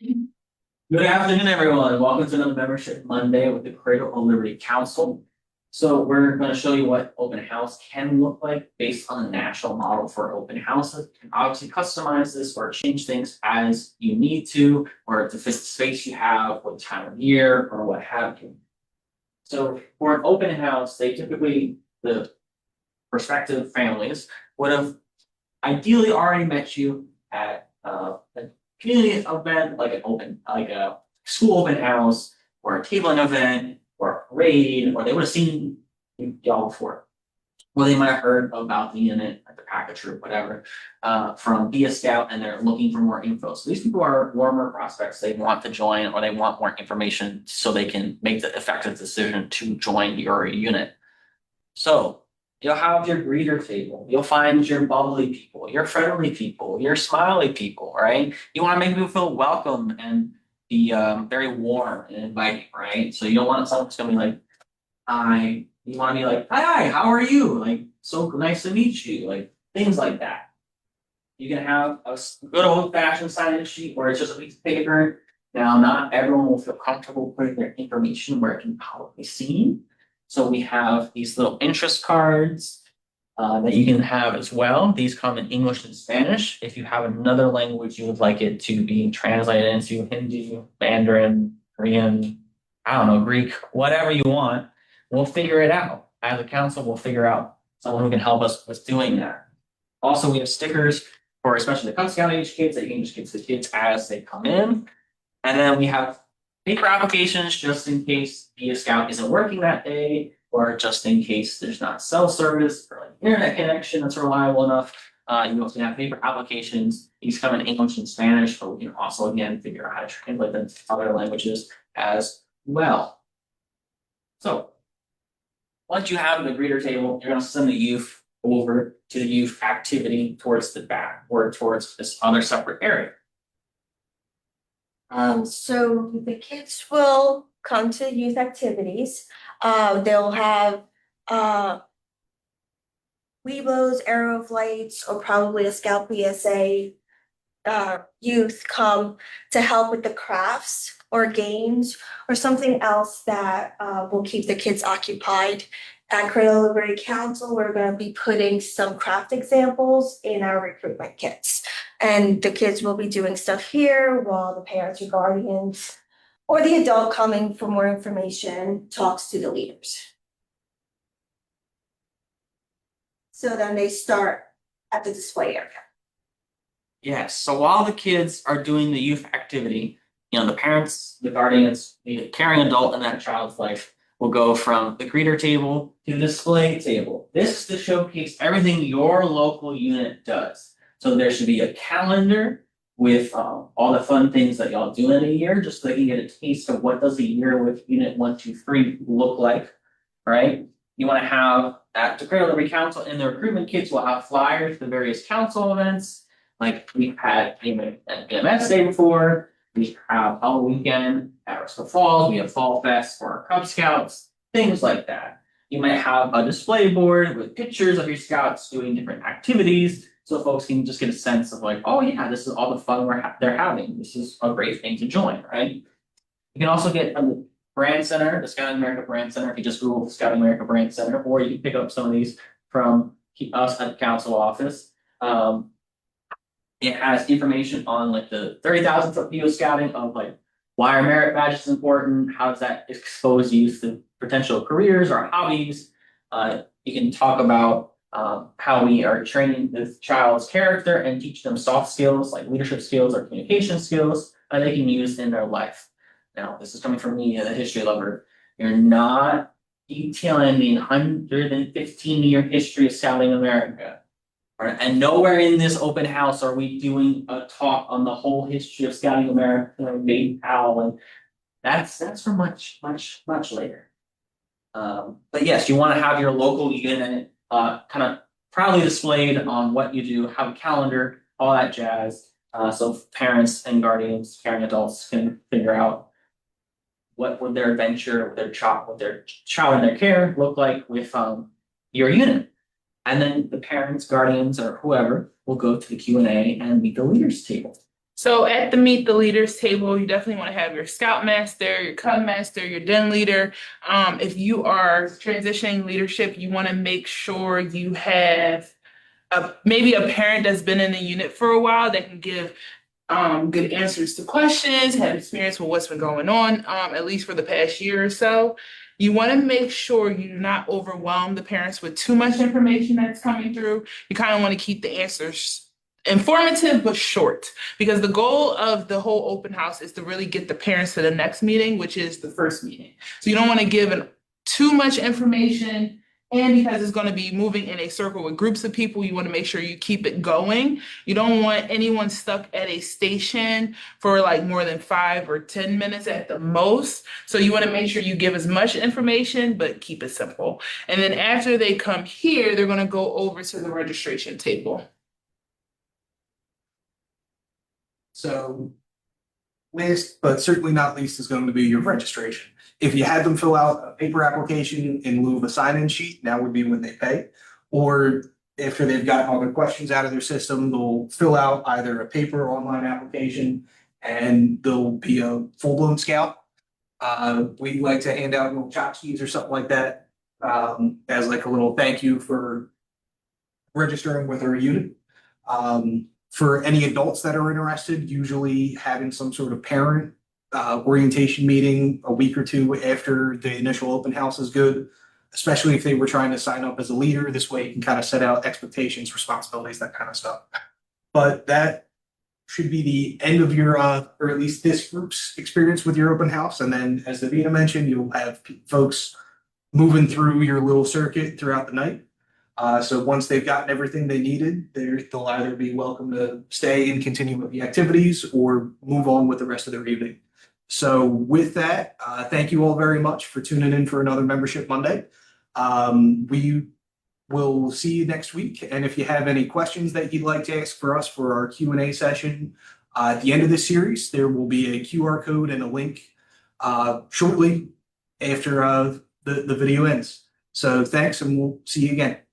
Good afternoon, everyone. Welcome to another Membership Monday with the Cradle of Liberty Council. So we're going to show you what open house can look like based on the national model for open houses. You can obviously customize this or change things as you need to, or to fit the space you have, what time of year, or what have you. So for an open house, the prospective families would have ideally already met you at a community event, like a school open house, or a tabling event, or a parade, or they would have seen y'all before. Or they might have heard about the unit, like the package or whatever, from Be a Scout, and they're looking for more info. So these people are warmer prospects. They want to join, or they want more information so they can make the effective decision to join your unit. So you'll have your greeter table. You'll find your bubbly people, your friendly people, your smiley people, right? You want to make people feel welcome and be very warm and inviting, right? So you don't want someone who's gonna be like, "Hi." You want to be like, "Hi, how are you?" Like, "So nice to meet you." Like things like that. You can have a good old fashioned sign-in sheet where it's just a piece of paper. Now, not everyone will feel comfortable putting their information where it can probably be seen. So we have these little interest cards that you can have as well. These come in English and Spanish. If you have another language you would like it to be translated into Hindi, Mandarin, Korean, I don't know, Greek, whatever you want, we'll figure it out. As a council, we'll figure out someone who can help us with doing that. Also, we have stickers for especially the Cub Scout age kids that you can just give to the kids as they come in. And then we have paper applications just in case Be a Scout isn't working that day, or just in case there's not cell service or like internet connection that's reliable enough. You also have paper applications. These come in English and Spanish, but we can also again figure out how to translate them to other languages as well. So once you have the greeter table, you're going to send the youth over to the youth activity towards the back or towards this other separate area. So the kids will come to youth activities. They'll have Weebos, Arrow Flights, or probably a Scout PSA youth come to help with the crafts or games or something else that will keep the kids occupied. At Cradle Liberty Council, we're going to be putting some craft examples in our recruitment kits. And the kids will be doing stuff here while the parents or guardians or the adult coming for more information talks to the leaders. So then they start at the display area. Yes. So while the kids are doing the youth activity, the parents, the guardians, the caring adult in that child's life will go from the greeter table to the display table. This is to showcase everything your local unit does. So there should be a calendar with all the fun things that y'all do in a year, just so they can get a taste of what does a year with Unit 1, 2, 3 look like, right? You want to have at the Cradle Liberty Council in the recruitment kits, we'll have flyers for the various council events. Like we've had EMS Day before, we have Halloween weekend at Russell Falls, we have Fall Fest for our Cub Scouts, things like that. You might have a display board with pictures of your scouts doing different activities, so folks can just get a sense of like, oh yeah, this is all the fun they're having. This is a great thing to join, right? You can also get from the Brand Center, the Scouting America Brand Center, if you just Google Scouting America Brand Center, or you can pick up some of these from us at the council office. It has information on like the 30,000-foot view of scouting of like why are merit badges important, how does that expose youth to potential careers or hobbies. You can talk about how we are training this child's character and teach them soft skills like leadership skills or communication skills that they can use in their life. Now, this is coming from me, a history lover. You're not detailing the 115-year history of Scouting America. Right, and nowhere in this open house are we doing a talk on the whole history of Scouting America and Baden Powell, and that's for much later. But yes, you want to have your local unit kind of proudly displayed on what you do, have a calendar, all that jazz, so parents and guardians, caring adults can figure out what would their adventure with their child in their care look like with your unit. And then the parents, guardians, or whoever will go to the Q&A and meet the leaders table. So at the Meet the Leaders table, you definitely want to have your Scout Master, your Cub Master, your Den Leader. If you are transitioning leadership, you want to make sure you have maybe a parent that's been in the unit for a while that can give good answers to questions, have experience with what's been going on, at least for the past year or so. You want to make sure you do not overwhelm the parents with too much information that's coming through. You kind of want to keep the answers informative but short, because the goal of the whole open house is to really get the parents to the next meeting, which is the first meeting. So you don't want to give too much information. And because it's going to be moving in a circle with groups of people, you want to make sure you keep it going. You don't want anyone stuck at a station for like more than 5 or 10 minutes at the most. So you want to make sure you give as much information, but keep it simple. And then after they come here, they're going to go over to the registration table. So last, but certainly not least, is going to be your registration. If you had them fill out a paper application in lieu of a sign-in sheet, now would be when they pay. Or after they've gotten all their questions out of their system, they'll fill out either a paper or online application and there'll be a full-blown scout. We like to hand out little tchotchkes or something like that, as like a little thank you for registering with our unit. For any adults that are interested, usually having some sort of parent orientation meeting a week or two after the initial open house is good, especially if they were trying to sign up as a leader. This way you can kind of set out expectations, responsibilities, that kind of stuff. But that should be the end of your, or at least this group's experience with your open house. And then, as Davina mentioned, you'll have folks moving through your little circuit throughout the night. So once they've gotten everything they needed, they'll either be welcome to stay and continue with the activities or move on with the rest of their evening. So with that, thank you all very much for tuning in for another Membership Monday. We will see you next week. And if you have any questions that you'd like to ask for us for our Q&A session, at the end of this series, there will be a QR code and a link shortly after the video ends. So thanks, and we'll see you again.